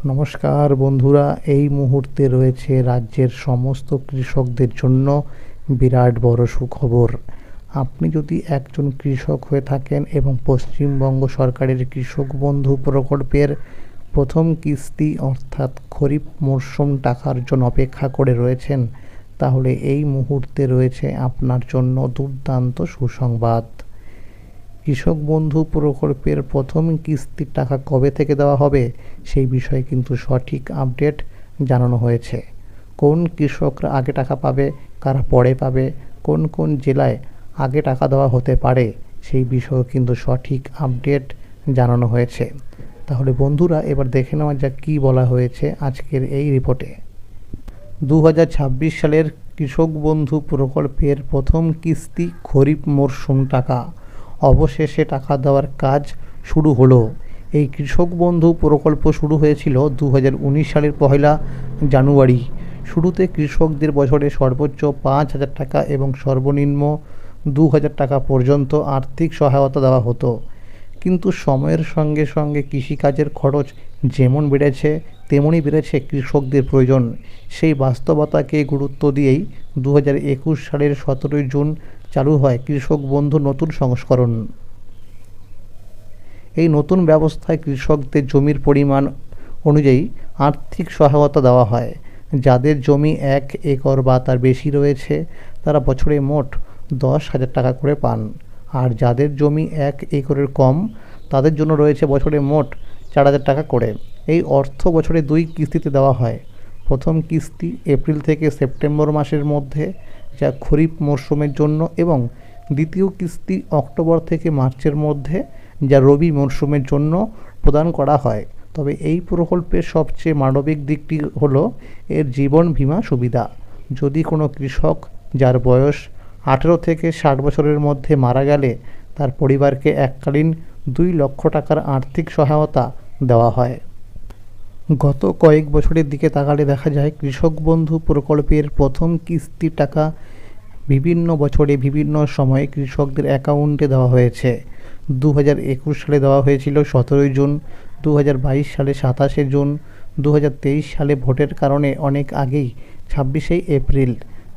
নমস্কার বন্ধুরা, এই মুহূর্তে রয়েছে রাজ্যের সমস্ত কৃষকদের জন্য বিরাট বড় সুখবর। আপনি যদি একজন কৃষক হয়ে থাকেন এবং পশ্চিমবঙ্গ সরকারের কৃষক বন্ধু প্রকল্পের প্রথম কিস্তি অর্থাৎ খরিফ মরশুম টাকার জন্য অপেক্ষা করে রয়েছেন, তাহলে এই মুহূর্তে রয়েছে আপনার জন্য দুর্দান্ত সুসংবাদ। কৃষক বন্ধু প্রকল্পের প্রথম কিস্তির টাকা কবে থেকে দেওয়া হবে সেই বিষয়ে কিন্তু সঠিক আপডেট জানানো হয়েছে। কোন কৃষকরা আগে টাকা পাবে, কারা পরে পাবে, কোন কোন জেলায় আগে টাকা দেওয়া হতে পারে সেই বিষয়েও কিন্তু সঠিক আপডেট জানানো হয়েছে। তাহলে বন্ধুরা, এবার দেখে নেওয়া যাক কী বলা হয়েছে আজকের এই রিপোর্টে। 2026 সালের কৃষক বন্ধু প্রকল্পের প্রথম কিস্তি খরিফ মরশুম টাকা অবশেষে টাকা দেওয়ার কাজ শুরু হলো। এই কৃষক বন্ধু প্রকল্প শুরু হয়েছিল 2019 সালের 1 জানুয়ারি। শুরুতে কৃষকদের বছরে সর্বোচ্চ 5,000 টাকা এবং সর্বনিম্ন 2,000 টাকা পর্যন্ত আর্থিক সহায়তা দেওয়া হতো। কিন্তু সময়ের সঙ্গে সঙ্গে কৃষিকাজের খরচ যেমন বেড়েছে তেমনই বেড়েছে কৃষকদের প্রয়োজন। সেই বাস্তবতাকে গুরুত্ব দিয়েই 2021 সালের 17 জুন চালু হয় কৃষক বন্ধু নতুন সংস্করণ। এই নতুন ব্যবস্থায় কৃষকদের জমির পরিমাণ অনুযায়ী আর্থিক সহায়তা দেওয়া হয়। যাদের জমি 1 একর বা তার বেশি রয়েছে তারা বছরে মোট 10,000 টাকা করে পান, আর যাদের জমি 1 একরের কম তাদের জন্য রয়েছে বছরে মোট 4,000 টাকা করে। এই অর্থ বছরে 2 কিস্তিতে দেওয়া হয়। প্রথম কিস্তি এপ্রিল থেকে সেপ্টেম্বর মাসের মধ্যে, যা খরিফ মরশুমের জন্য, এবং দ্বিতীয় কিস্তি অক্টোবর থেকে মার্চের মধ্যে, যা রবি মরশুমের জন্য প্রদান করা হয়। তবে এই প্রকল্পের সবচেয়ে মানবিক দিকটি হলো এর জীবন বীমা সুবিধা। যদি কোনো কৃষক যার বয়স 18 থেকে 60 বছরের মধ্যে মারা গেলে তার পরিবারকে এককালীন 2 লক্ষ টাকার আর্থিক সহায়তা দেওয়া হয়। গত কয়েক বছরের দিকে তাকালে দেখা যায় কৃষক বন্ধু প্রকল্পের প্রথম কিস্তির টাকা বিভিন্ন বছরে বিভিন্ন সময়ে কৃষকদের অ্যাকাউন্টে দেওয়া হয়েছে। 2021 সালে দেওয়া হয়েছিল 17 জুন, 2022 সালে 27 জুন, 2023 সালে ভোটের কারণে অনেক আগেই 26 এপ্রিল,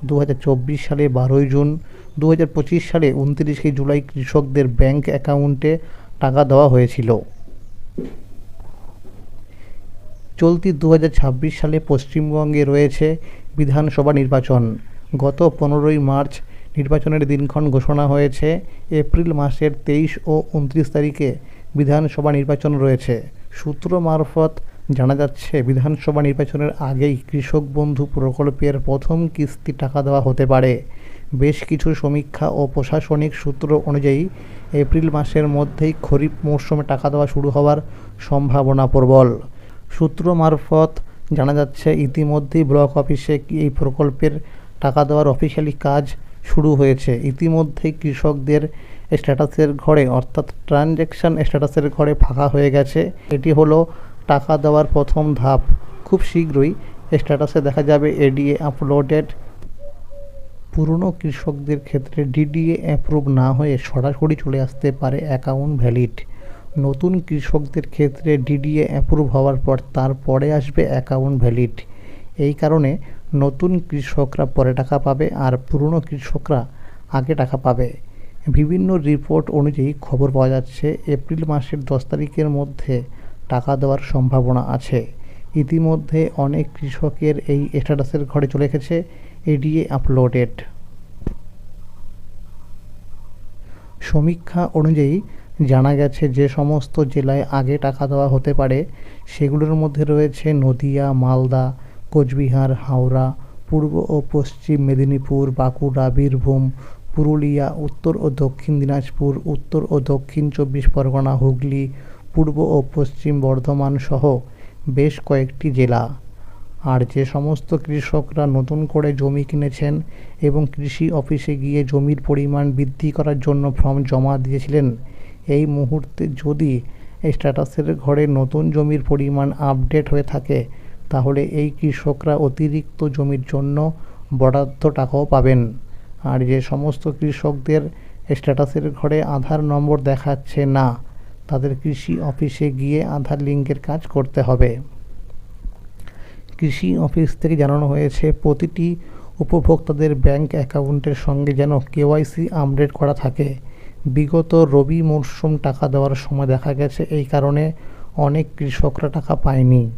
2024 সালে 12 জুন, 2025 সালে 29 জুলাই কৃষকদের ব্যাংক অ্যাকাউন্টে টাকা দেওয়া হয়েছিল। চলতি 2026 সালে পশ্চিমবঙ্গে রয়েছে বিধানসভা নির্বাচন। গত 15 মার্চ নির্বাচনের দিনক্ষণ ঘোষণা হয়েছে। এপ্রিল মাসের 23 ও 29 তারিখে বিধানসভা নির্বাচন রয়েছে। সূত্র মারফত জানা যাচ্ছে বিধানসভা নির্বাচনের আগেই কৃষক বন্ধু প্রকল্পের প্রথম কিস্তি টাকা দেওয়া হতে পারে। বেশ কিছু সমীক্ষা ও প্রশাসনিক সূত্র অনুযায়ী এপ্রিল মাসের মধ্যেই খরিফ মরশুমে টাকা দেওয়া শুরু হওয়ার সম্ভাবনা প্রবল। সূত্র মারফত জানা যাচ্ছে ইতিমধ্যেই ব্লক অফিসে এই প্রকল্পের টাকা দেওয়ার অফিসিয়ালি কাজ শুরু হয়েছে। ইতিমধ্যেই কৃষকদের স্ট্যাটাসের ঘরে অর্থাৎ ট্রানজ্যাকশান স্ট্যাটাসের ঘরে ফাঁকা হয়ে গেছে। এটি হলো টাকা দেওয়ার প্রথম ধাপ। খুব শীঘ্রই স্ট্যাটাসে দেখা যাবে এডিএ আপলোডেড। পুরনো কৃষকদের ক্ষেত্রে ডিডিএ অ্যাপ্রুভ না হয়ে সরাসরি চলে আসতে পারে অ্যাকাউন্ট ভ্যালিড। নতুন কৃষকদের ক্ষেত্রে ডিডিএ অ্যাপ্রুভ হওয়ার পর তারপরে আসবে অ্যাকাউন্ট ভ্যালিড। এই কারণে নতুন কৃষকরা পরে টাকা পাবে আর পুরনো কৃষকরা আগে টাকা পাবে। বিভিন্ন রিপোর্ট অনুযায়ী খবর পাওয়া যাচ্ছে এপ্রিল মাসের 10 তারিখের মধ্যে টাকা দেওয়ার সম্ভাবনা আছে। ইতিমধ্যে অনেক কৃষকের এই স্ট্যাটাসের ঘরে চলে এসেছে এডিএ আপলোডেড। সমীক্ষা অনুযায়ী জানা গেছে যে সমস্ত জেলায় আগে টাকা দেওয়া হতে পারে সেগুলোর মধ্যে রয়েছে নদিয়া, মালদা, কোচবিহার, হাওড়া, পূর্ব ও পশ্চিম মেদিনীপুর, বাঁকুড়া, বীরভূম, পুরুলিয়া, উত্তর ও দক্ষিণ দিনাজপুর, উত্তর ও দক্ষিণ 24 পরগনা, হুগলি, পূর্ব ও পশ্চিম বর্ধমান সহ বেশ কয়েকটি জেলা। আর যে সমস্ত কৃষকরা নতুন করে জমি কিনেছেন এবং কৃষি অফিসে গিয়ে জমির পরিমাণ বৃদ্ধি করার জন্য ফর্ম জমা দিয়েছিলেন, এই মুহূর্তে যদি স্ট্যাটাসের ঘরে নতুন জমির পরিমাণ আপডেট হয়ে থাকে তাহলে এই কৃষকরা অতিরিক্ত জমির জন্য বরাদ্দ টাকাও পাবেন। আর যে সমস্ত কৃষকদের স্ট্যাটাসের ঘরে আধার নম্বর দেখাচ্ছে না তাদের কৃষি অফিসে গিয়ে আধার লিঙ্কের কাজ করতে হবে। কৃষি অফিস থেকে জানানো হয়েছে প্রতিটি উপভোক্তাদের ব্যাংক অ্যাকাউন্টের সঙ্গে যেন কেওয়াইসি আপডেট করা থাকে। বিগত রবি মরশুম টাকা দেওয়ার সময় দেখা গেছে এই কারণে অনেক কৃষকরা টাকা পায়নি।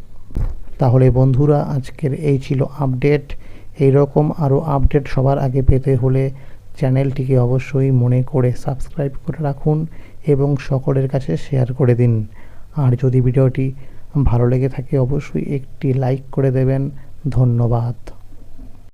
তাহলে বন্ধুরা, আজকের এই ছিল আপডেট। এই রকম আরও আপডেট সবার আগে পেতে হলে চ্যানেলটিকে অবশ্যই মনে করে সাবস্ক্রাইব করে রাখুন এবং সকলের কাছে শেয়ার করে দিন। আর যদি ভিডিওটি ভালো লেগে থাকে অবশ্যই একটি লাইক করে দেবেন। ধন্যবাদ।